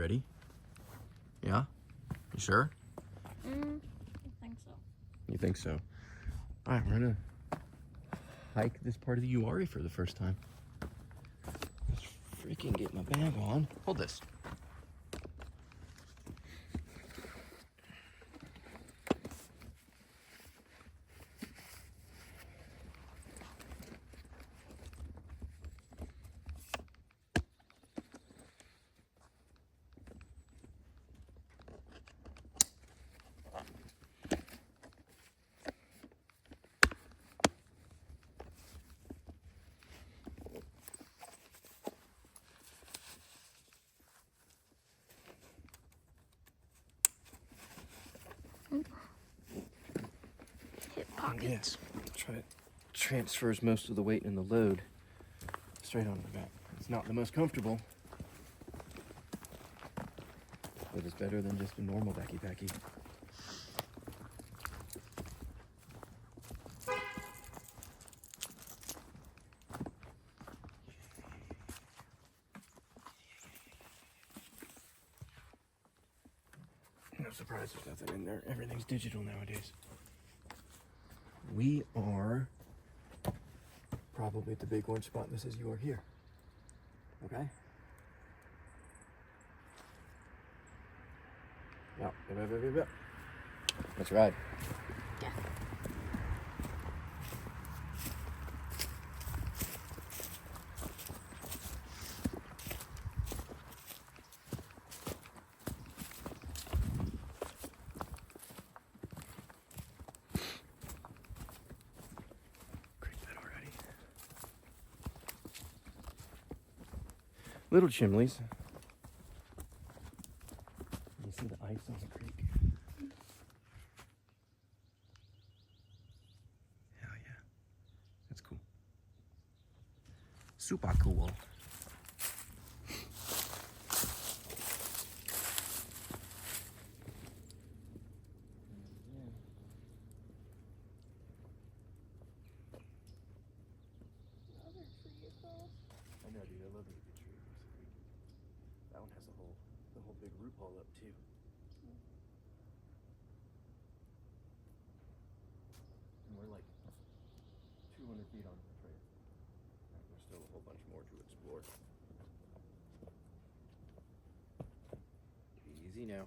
already. Yeah? You sure? I think so. You think so? All right, we're gonna hike this part of the Uwharrie for the first time. Let's freaking get my bag on. Hold this. Hip pocket. Yes. Try it. Transfers most of the weight in the load straight onto the back. It's not the most comfortable, but it's better than just a normal backy-packy. No surprise, there's nothing in there. Everything's digital nowadays. We are probably at the big orange spot that says you are here. Okay? Yep. Let's ride. Yeah. Little chimneys. You see the ice on the creek? Hell yeah. That's cool. Super cool. I know, dude. I love the tree. That one has the whole big root ball up too. And we're like 200 feet on the trail. There's still a whole bunch more to explore. Easy now.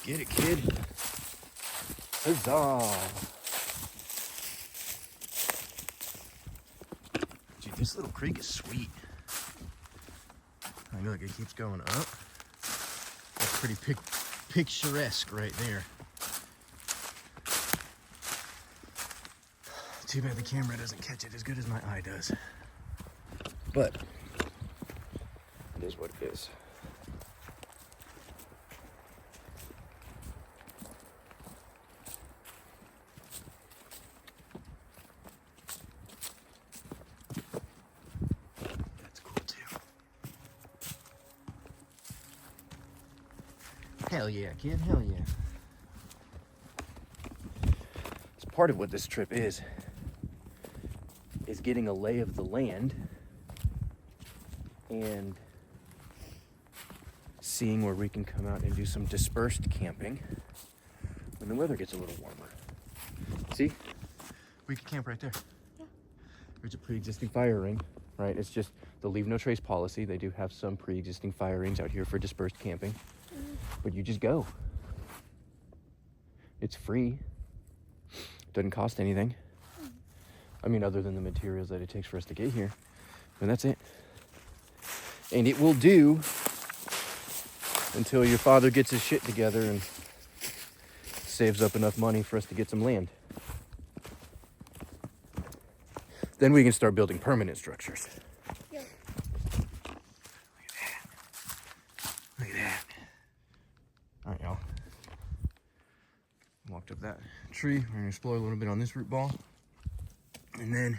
Get it, kid. Huzzah. Dude, this little creek is sweet. I know, like, it keeps going up. That's pretty picturesque right there. Too bad the camera doesn't catch it as good as my eye does. But it is what it is. Hell yeah, kid, hell yeah. It's part of what this trip is getting a lay of the land and seeing where we can come out and do some dispersed camping when the weather gets a little warmer. See? We could camp right there. Yeah. There's a pre-existing fire ring, right? It's just the leave no trace policy. They do have some pre-existing fire rings out here for dispersed camping. But you just go. It's free. Doesn't cost anything. I mean, other than the materials that it takes for us to get here. And that's it. And it will do until your father gets his shit together and saves up enough money for us to get some land. Then we can start building permanent structures. Yep. Look at that. All right, y'all. Walked up that tree. We're gonna explore a little bit on this root ball. And then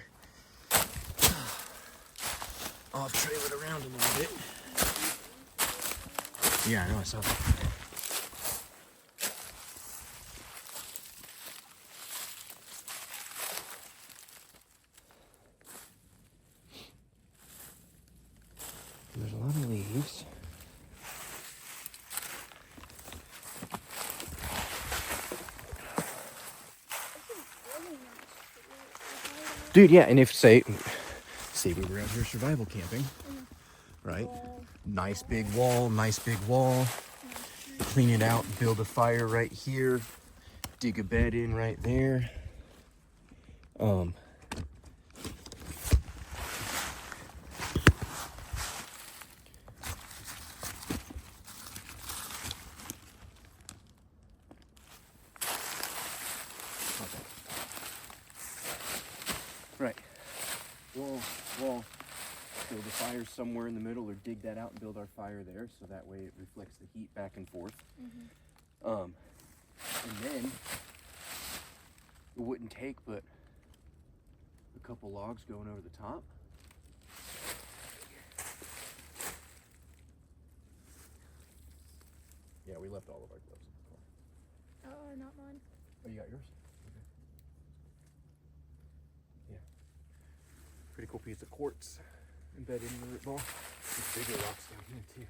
I'll trail it around a little bit. Yeah, I know, I saw that. There's a lot of leaves. Dude, yeah, and if say we were out here survival camping, right? Nice big wall, clean it out, build a fire right here, dig a bed in right there. Right. Wall. Build a fire somewhere in the middle, or dig that out and build our fire there, so that way it reflects the heat back and forth. And then it wouldn't take but a couple logs going over the top. Yeah, we left all of our gloves in the car. Oh, not mine. Oh, you got yours? Okay. Yeah. Pretty cool piece of quartz embedded in the root ball. There's bigger rocks down here too.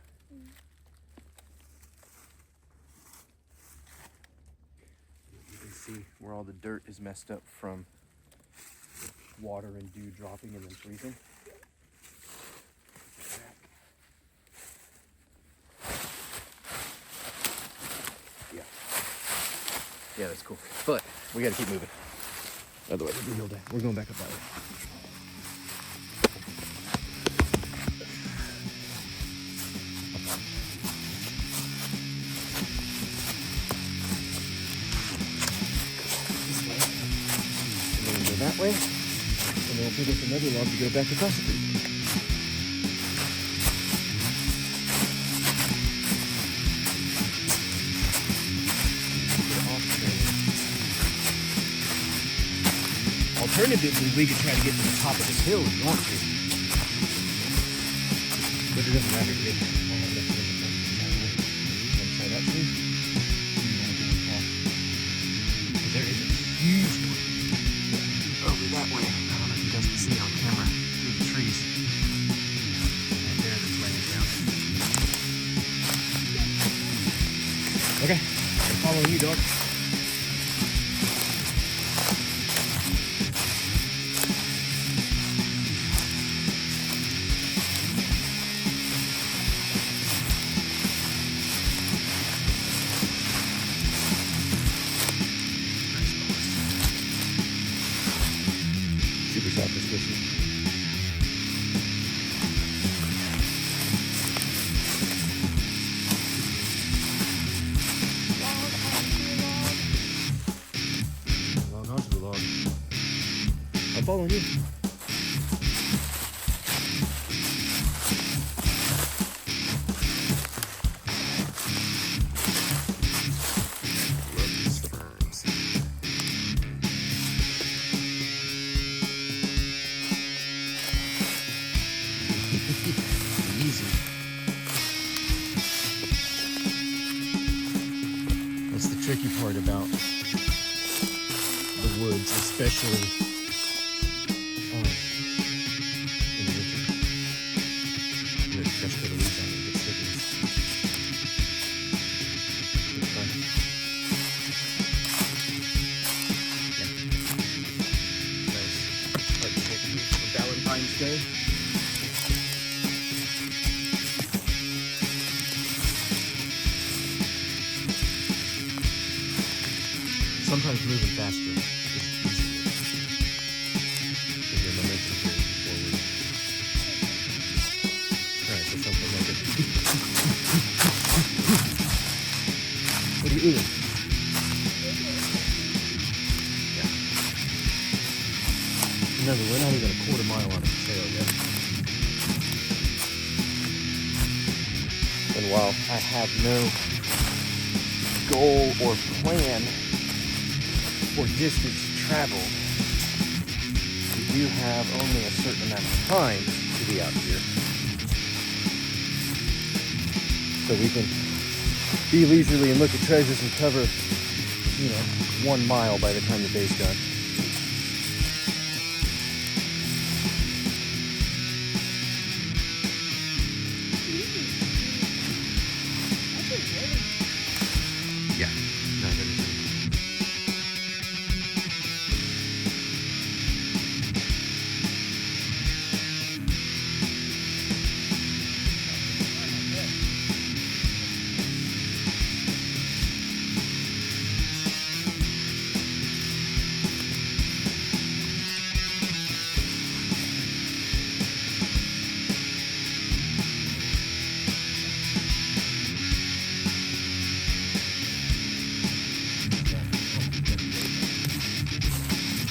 You can see where all the dirt is messed up from water and dew dropping and then freezing. Yeah, that's cool. But we gotta keep moving. Otherwise, we're going back up that way. This way. And then we'll go that way. And then we'll pick up another log to go back across the creek. Alternatively, we could try to get to the top of this hill if you want to. But it doesn't matter, dude. Want to try that tree? Because there is a huge one over that way. I don't know if you guys can see it on camera through the trees. Right there, that's laying down. Okay, I'm following you, dog. Super soft, especially. Log onto the log. I'm following you. Love these ferns. Easy. That's the tricky part about the woods, especially in the winter. You have fresh coat of leaves on it, it gets sticky. It's fun. Yeah. Nice. Like for Valentine's Day. Sometimes moving faster is easier because your momentum carries you forward. Alright, so something like it. What are you eating? Yeah. Remember, we're not even a quarter mile on the trail yet. And while I have no goal or plan for distance traveled, we do have only a certain amount of time to be out here. So we can be leisurely and look at treasures and cover, 1 mile by the time the day's done. Yeah, no, that is it.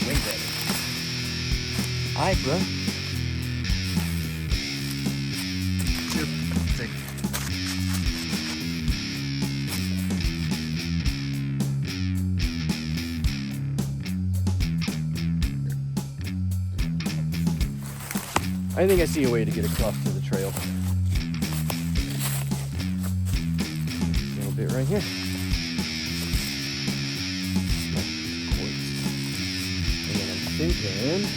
Way better. Alright, bro. Sure. Take. I think I see a way to get across to the trail. A little bit right here. And then I'm thinking.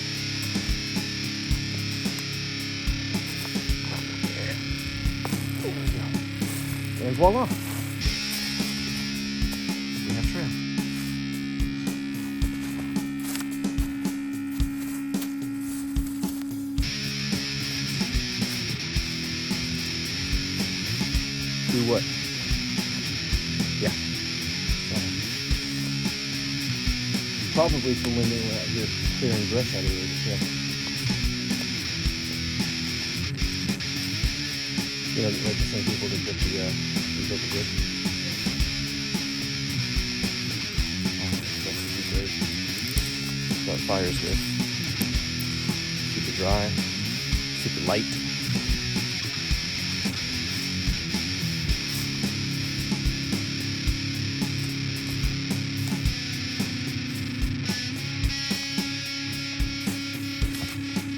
There we go. And voila. We have trail. Do what? Yeah. Probably from when they were out here clearing brush out of here. Like the same people that built the bridge. That's great. Start fires good. Super dry. Super light.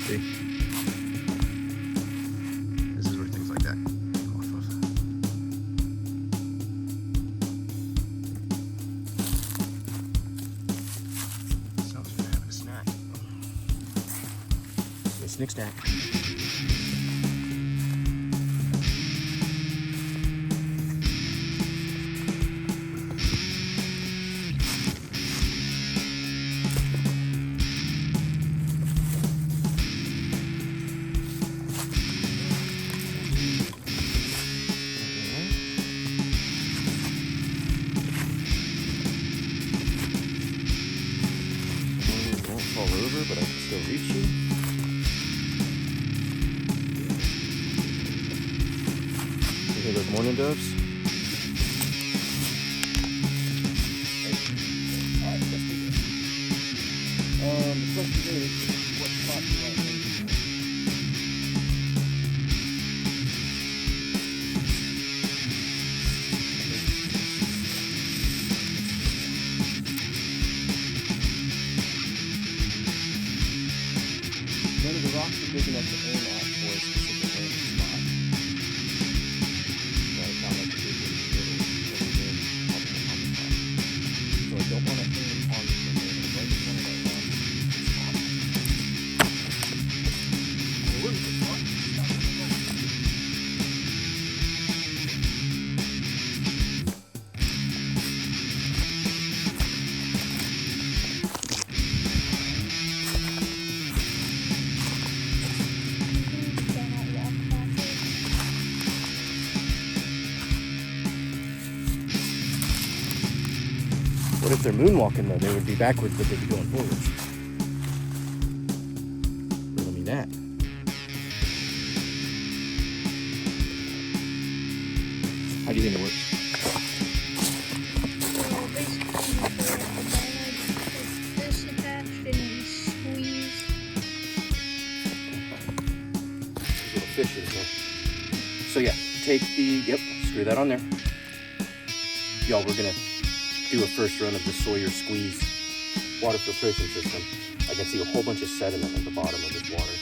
See? This is where things like that come off of. Sounds like having a snack. A snick snack. Won't fall over, but I can still reach you. You hear those mourning doves? Alright, let's do this. The question is, what spot do I aim for? None of the rocks are big enough to aim at for a specific landing spot. Right, not like the big ones, little aim on the top. So I don't want to aim on the thing. I just want to land on the spot. Where is the spot? What if they're moonwalking though? They would be backwards, but they'd be going forwards. Riddle me that. How do you think it works? So basically, you put the banana, this attached, and you squeeze. These little fishes, huh? So yeah, take the, screw that on there. Y'all, we're gonna do a first run of the Sawyer squeeze. water filtration system, I can see a whole bunch of sediment at the bottom of this water,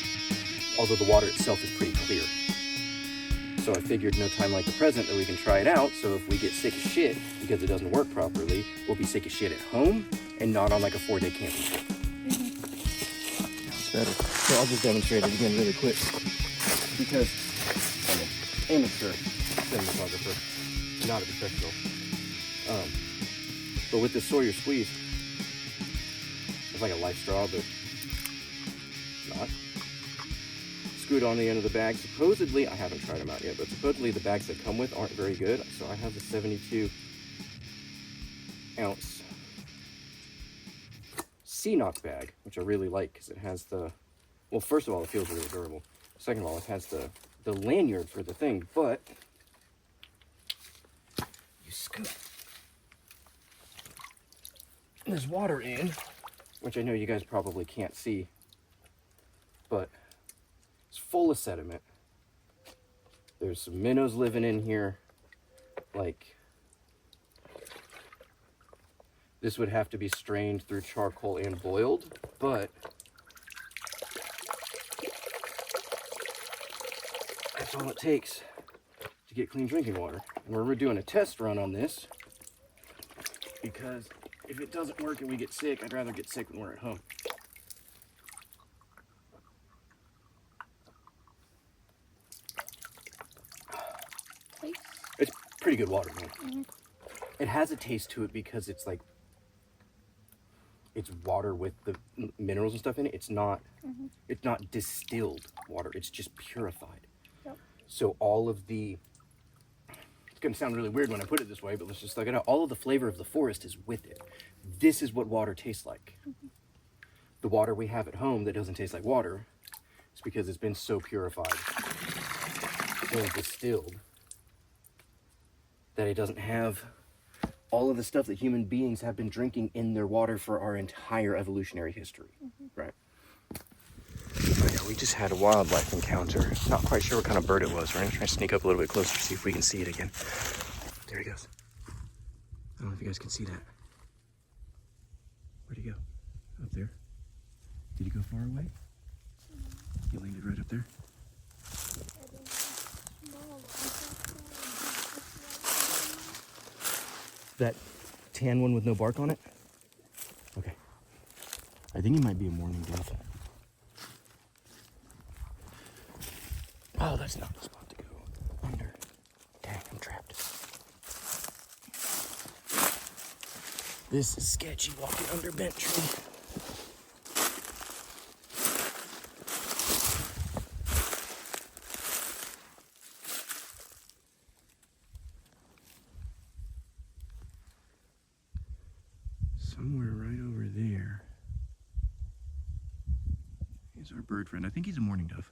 although the water itself is pretty clear. So I figured no time like the present that we can try it out, so if we get sick as shit because it doesn't work properly, we'll be sick as shit at home and not on like a 4-day camping trip. That's better. So I'll just demonstrate it again really quick because I'm an amateur cinematographer, not a professional. But with this Sawyer squeeze, it's like a life straw, but not. Screw it on the end of the bag. Supposedly, I haven't tried them out yet, but supposedly the bags that come with aren't very good. So I have the 72-ounce Knox bag, which I really like because it has the, well, first of all, it feels really durable. Second of all, it has the lanyard for the thing, but you scoop there's water in, which I know you guys probably can't see, but it's full of sediment. There's some minnows living in here. Like, this would have to be strained through charcoal and boiled, but that's all it takes to get clean drinking water. And we're doing a test run on this because if it doesn't work and we get sick, I'd rather get sick when we're at home. It's pretty good water, man. Mm-hmm. It has a taste to it because it's like, it's water with the minerals and stuff in it. It's not, it's not distilled water. It's just purified. Yep. So all of the, it's gonna sound really weird when I put it this way, but let's just look it out. All of the flavor of the forest is with it. This is what water tastes like. The water we have at home that doesn't taste like water is because it's been so purified and distilled that it doesn't have all of the stuff that human beings have been drinking in their water for our entire evolutionary history, right? Oh yeah, we just had a wildlife encounter. Not quite sure what kind of bird it was. We're gonna try to sneak up a little bit closer, see if we can see it again. There he goes. I don't know if you guys can see that. Where'd he go? Up there? Did he go far away? He landed right up there? That tan one with no bark on it? Okay. I think he might be a mourning dove. Oh, that's not the spot to go. Under. Dang, I'm trapped. This is sketchy walking under bent tree. Somewhere right over there is our bird friend. I think he's a mourning dove,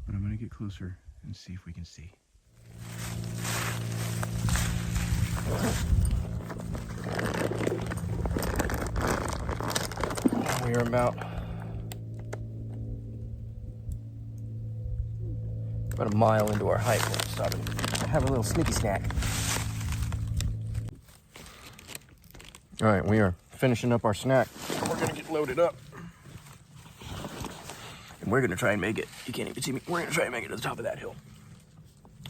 but I'm gonna get closer and see if we can see. We are about a mile into our hike. We're stopping to have a little sneaky snack. All right, we are finishing up our snack. We're gonna get loaded up. And we're gonna try and make it. You can't even see me. We're gonna try and make it to the top of that hill.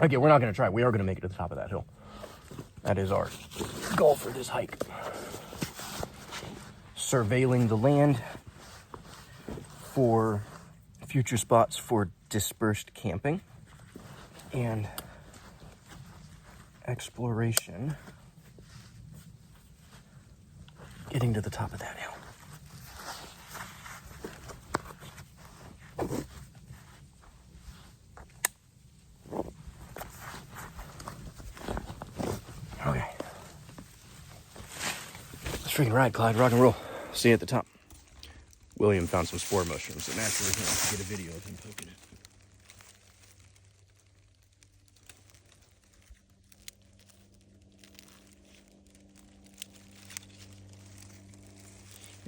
Okay, we're not gonna try. We are gonna make it to the top of that hill. That is our goal for this hike. Surveilling the land for future spots for dispersed camping and exploration. Getting to the top of that hill. Okay. Let's freaking ride, Clyde. Rock and roll. See you at the top. William found some spore mushrooms, so naturally he wants to get a video of him poking it.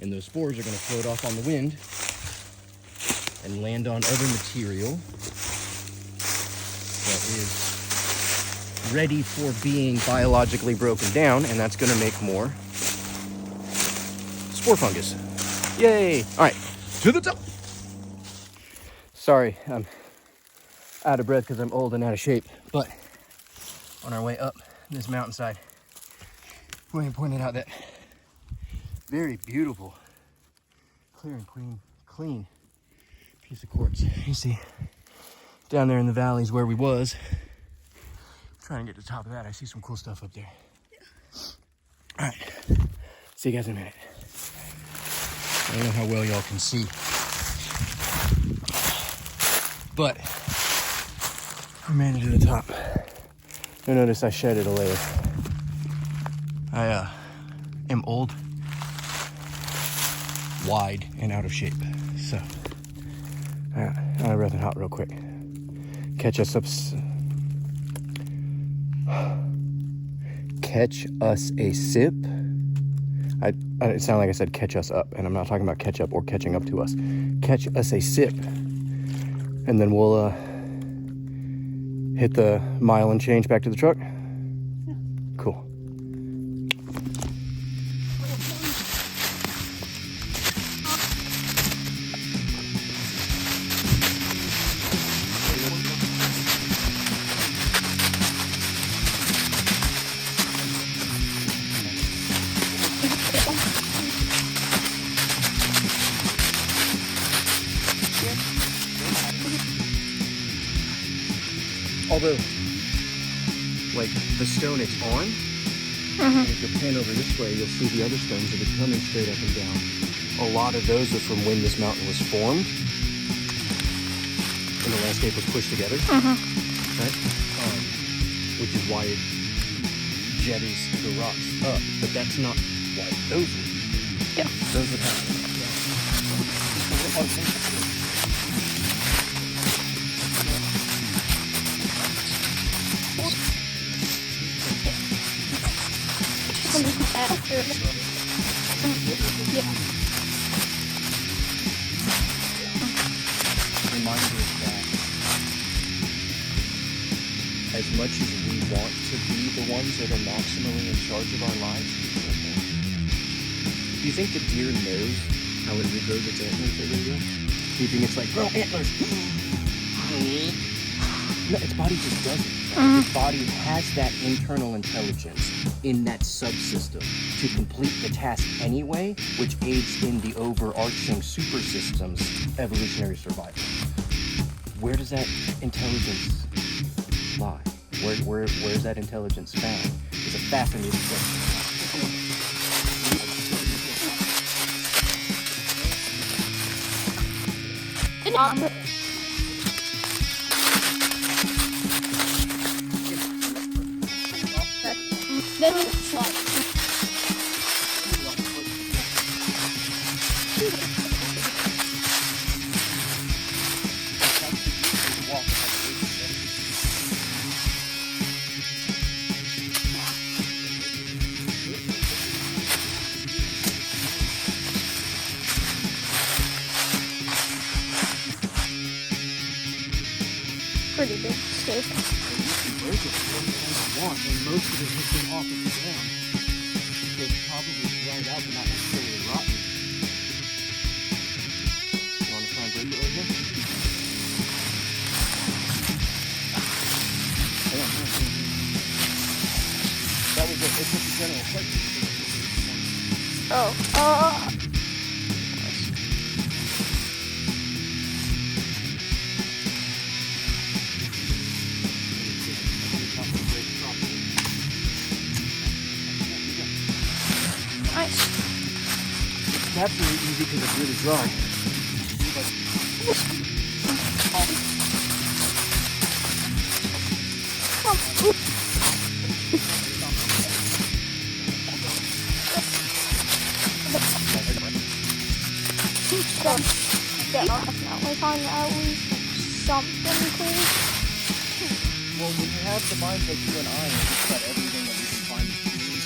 And those spores are going to float off on the wind and land on other material that is ready for being biologically broken down, and that's going to make more spore fungus. Yay! All right, to the top. Sorry, I'm out of breath because I'm old and out of shape, but on our way up this mountainside, William pointed out that very beautiful, clear and clean piece of quartz. You see, down there in the valleys where we was, trying to get to the top of that, I see some cool stuff up there. All right, see you guys in a minute. I don't know how well y'all can see, but we made it to the top. You'll notice I shedded a layer. I am old, wide, and out of shape. So, out of breath and hot real quick. Catch us a sip. It sounded like I said catch us up, and I'm not talking about catch up or catching up to us. Catch us a sip, and then we'll hit the mile and change back to the truck. Cool. Although, like the stone it's on, and if you pan over this way, you'll see the other stones that are coming straight up and down. A lot of those are from when this mountain was formed, and the landscape was pushed together, right? Which is why it jetties the rocks up, but that's not why those would. Yeah. Those would happen. Reminder that as much as we want to be the ones that are maximally in charge of our lives, do you think the deer knows how it regrows its antlers every year? Do you think it's like, grow antlers? No, its body just doesn't. Its body has that internal intelligence in that subsystem to complete the task anyway, which aids in the overarching super system's evolutionary survival. Where does that intelligence lie? Where is that intelligence found? It's a fascinating question. Then it's like pretty big steak. And most of it has been off of the ground, so it's probably dried out but not necessarily rotten. You want to try and break it right here? That was it. It's just a general question. Oh, nice. It's absolutely easy because it's really dry. Definitely find at least something cool. Well, when you have the minds like you and I, and just about everything that we can find is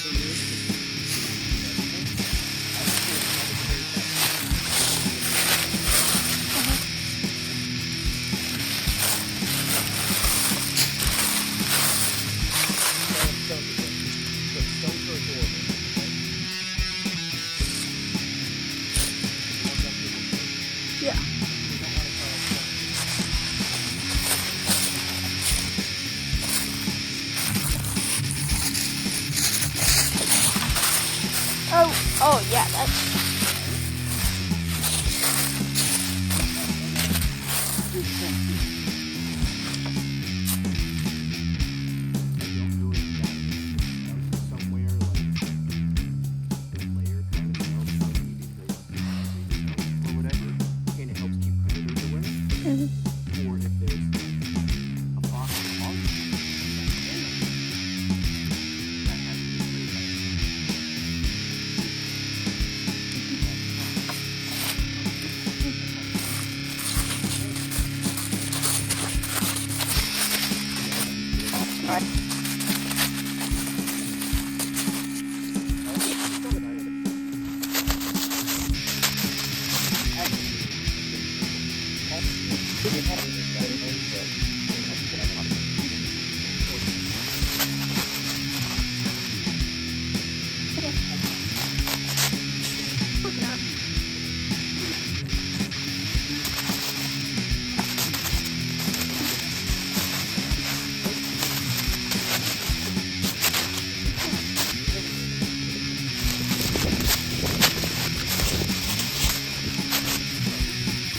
Yeah. Oh yeah, that's.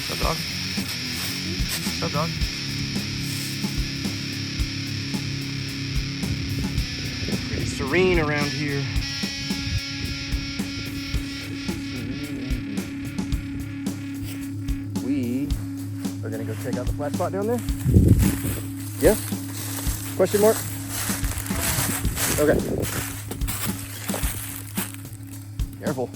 What's up, dog? What's up, dog? Pretty serene around here. We are gonna go check out the flat spot down there. Yeah? Question mark? Okay. Careful.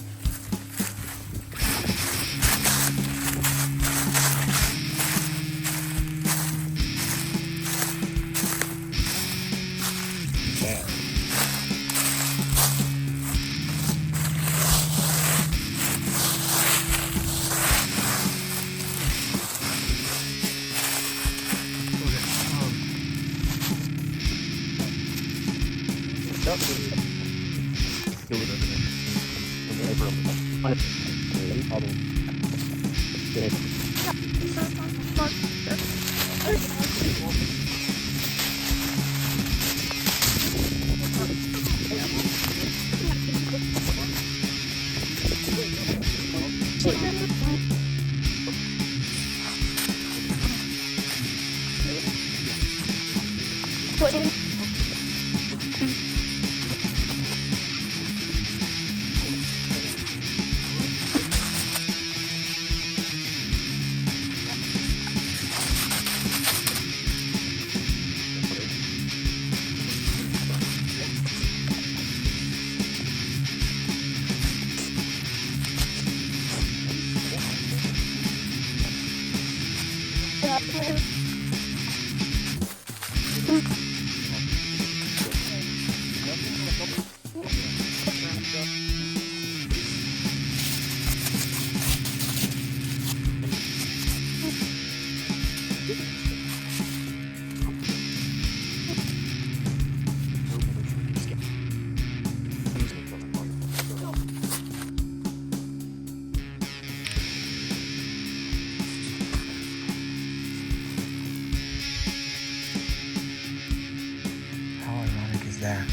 That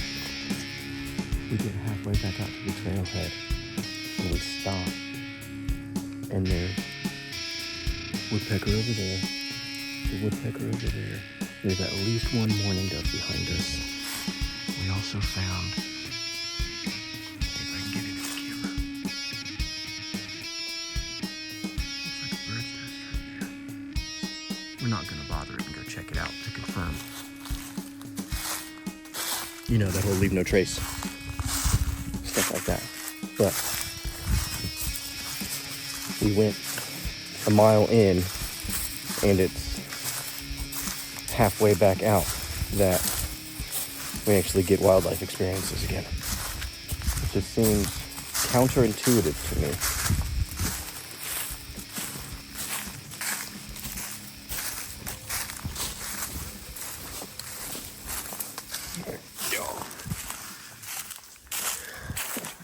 we get halfway back out to the trailhead and we stop, and there's woodpecker over there, the woodpecker over there. There's at least one mourning dove behind us. We also found, if I can get it in the camera, looks like a bird's nest right there. We're not gonna bother it and go check it out to confirm. You know, that whole leave no trace, stuff like that. But we went a mile in, and it's halfway back out that we actually get wildlife experiences again. It just seems counterintuitive to me.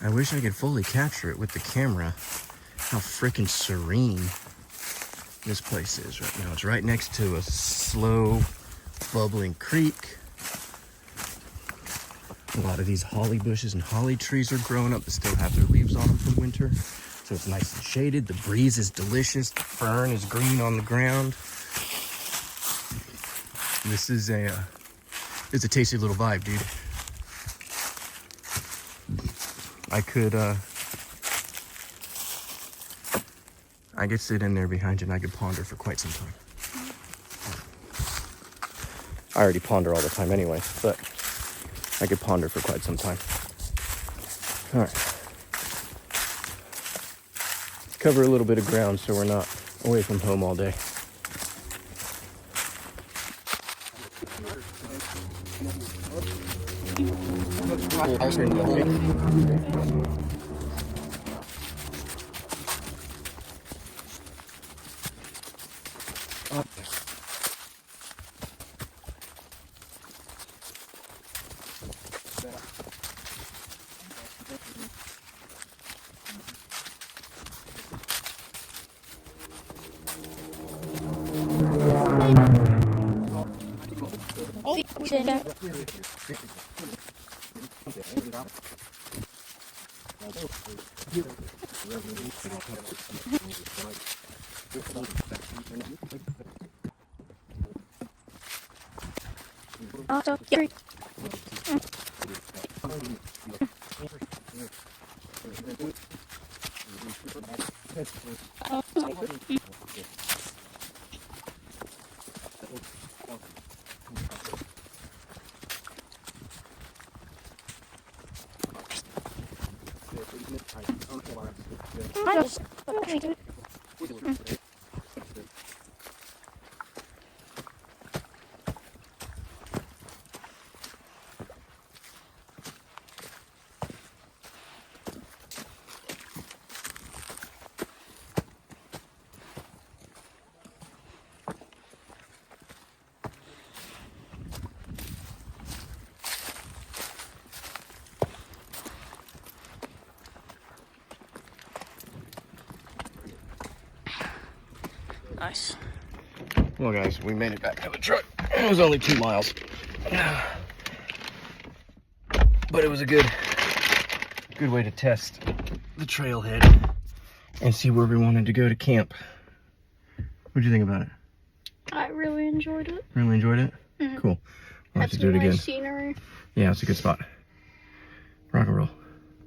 I wish I could fully capture it with the camera. How freaking serene this place is right now. It's right next to a slow bubbling creek. A lot of these holly bushes and holly trees are growing up that still have their leaves on them from winter. So it's nice and shaded. The breeze is delicious. The fern is green on the ground. This is it's a tasty little vibe, dude. I could sit in there behind you and I could ponder for quite some time. I already ponder all the time anyway, but I could ponder for quite some time. All right. Cover a little bit of ground so we're not away from home all day. Nice. Well, guys, we made it back to the truck. It was only 2 miles, but it was a good way to test the trailhead and see where we wanted to go to camp. What'd you think about it? I really enjoyed it. Really enjoyed it? Mm-hmm. Cool. We'll have to do it again. Nice scenery. Yeah, it's a good spot. Rock and roll.